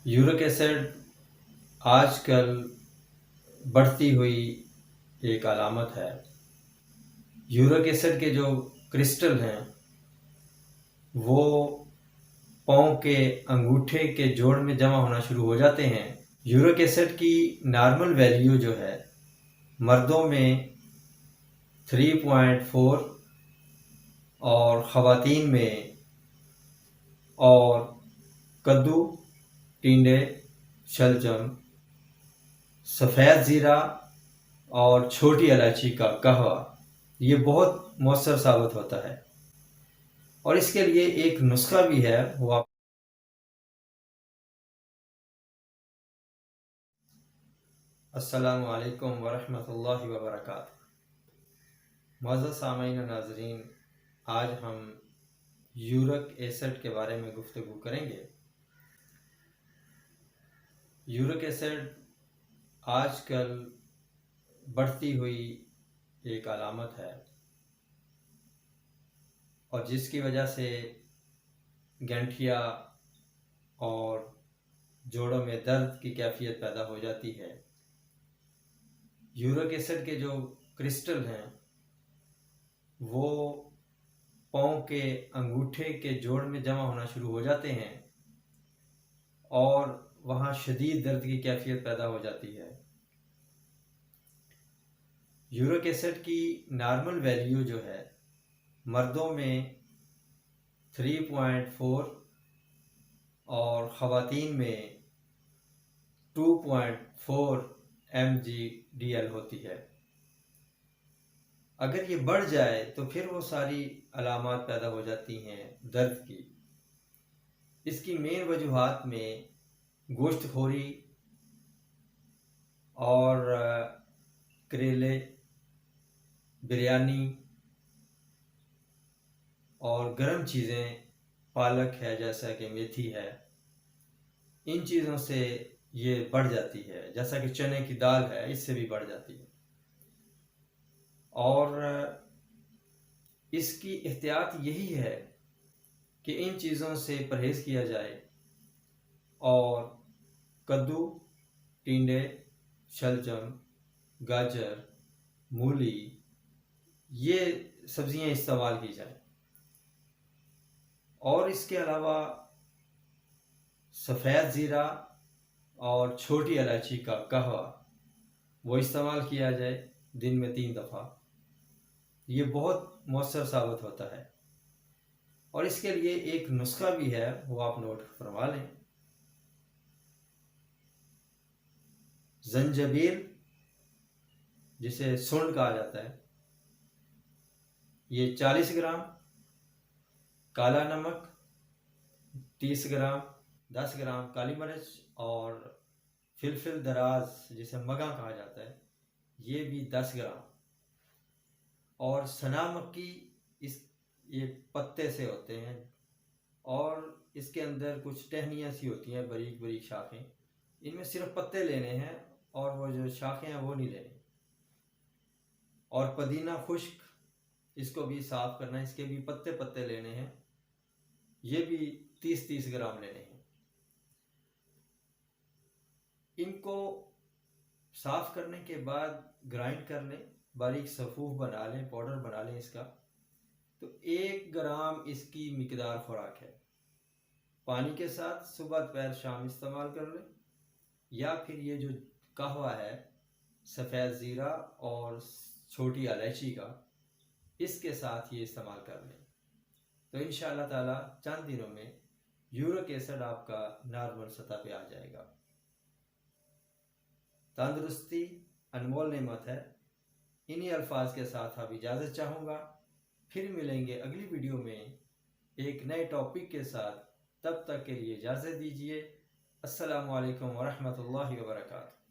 Uric acid आजकल बढ़ती हुई एक अलामत है। यूरिक एसिड के जो क्रिस्टल हैं वो पाँव के अंगूठे के जोड़ में जमा होना शुरू हो जाते हैं। यूरिक एसिड की नॉर्मल वैल्यू जो है मर्दों में 3.4 और ख़वातीन में और कद्दू, टिंडे, शलजम, सफ़ेद ज़ीरा और छोटी इलायची का कहवा ये बहुत मौसर साबित होता है। और इसके लिए एक नुस्खा भी है, वो आप अस्सलामु अलैकुम वरहमतुल्लाहि वबरकातुहू। मुअज़्ज़ज़ सामीन व नाज़रीन, आज हम यूरिक एसिड के बारे में गुफ्तगू करेंगे। यूरिक एसिड आजकल बढ़ती हुई एक अलामत है और जिसकी वजह से गठिया और जोड़ों में दर्द की कैफियत पैदा हो जाती है। यूरिक एसिड के जो क्रिस्टल हैं वो पाँव के अंगूठे के जोड़ में जमा होना शुरू हो जाते हैं और वहाँ शदीद दर्द की कैफियत पैदा हो जाती है। यूरिक एसिड की नॉर्मल वैल्यू जो है मर्दों में 3.4 और ख़वातीन में 2.4 mg/dl होती है। अगर ये बढ़ जाए तो फिर वो सारी अलामात पैदा हो जाती हैं दर्द की। इसकी मेन वजूहात में गोश्तखोरी और करेले, बिरयानी और गर्म चीज़ें, पालक है जैसा कि मेथी है, इन चीज़ों से ये बढ़ जाती है। जैसा कि चने की दाल है, इससे भी बढ़ जाती है। और इसकी एहतियात यही है कि इन चीज़ों से परहेज़ किया जाए और कद्दू, टिंडे, शलजम, गाजर, मूली ये सब्जियां इस्तेमाल की जाए। और इसके अलावा सफ़ेद ज़ीरा और छोटी इलायची का कहवा वो इस्तेमाल किया जाए दिन में 3 दफ़ा। ये बहुत मौसर साबित होता है। और इसके लिए एक नुस्खा भी है, वो आप नोट फरमा लें। जंजबील, जिसे सुंड कहा जाता है, ये 40 ग्राम, काला नमक 30 ग्राम, 10 ग्राम काली मिर्च और फिलफिल दराज जिसे मगा कहा जाता है, ये भी 10 ग्राम। और सना मक्की, इस ये पत्ते से होते हैं और इसके अंदर कुछ टहनियाँ सी होती हैं, बारीक बारीक शाखें। इनमें सिर्फ पत्ते लेने हैं और वो जो शाखें हैं वो नहीं लेनी। और पुदीना खुश्क, इसको भी साफ करना है, इसके भी पत्ते पत्ते लेने हैं, ये भी 30-30 ग्राम लेने हैं। इनको साफ करने के बाद ग्राइंड कर लें, बारीक सफ़ूफ बना लें, पाउडर बना लें इसका। तो 1 ग्राम इसकी मिकदार खुराक है। पानी के साथ सुबह दोपहर शाम इस्तेमाल कर लें, या फिर ये जो कहवा है सफ़ेद ज़ीरा और छोटी इलायची का, इसके साथ ये इस्तेमाल कर लें। तो इंशाअल्लाह ताला चंद दिनों में यूरिक एसिड आपका नॉर्मल सतह पे आ जाएगा। तंदुरुस्ती अनमोल नेमत है। इन्हीं अल्फाज के साथ अब इजाज़त चाहूँगा। फिर मिलेंगे अगली वीडियो में एक नए टॉपिक के साथ। तब तक के लिए इजाज़त दीजिए। अस्सलामु अलैकुम वरहमतुल्लाहि वबरकातुहू।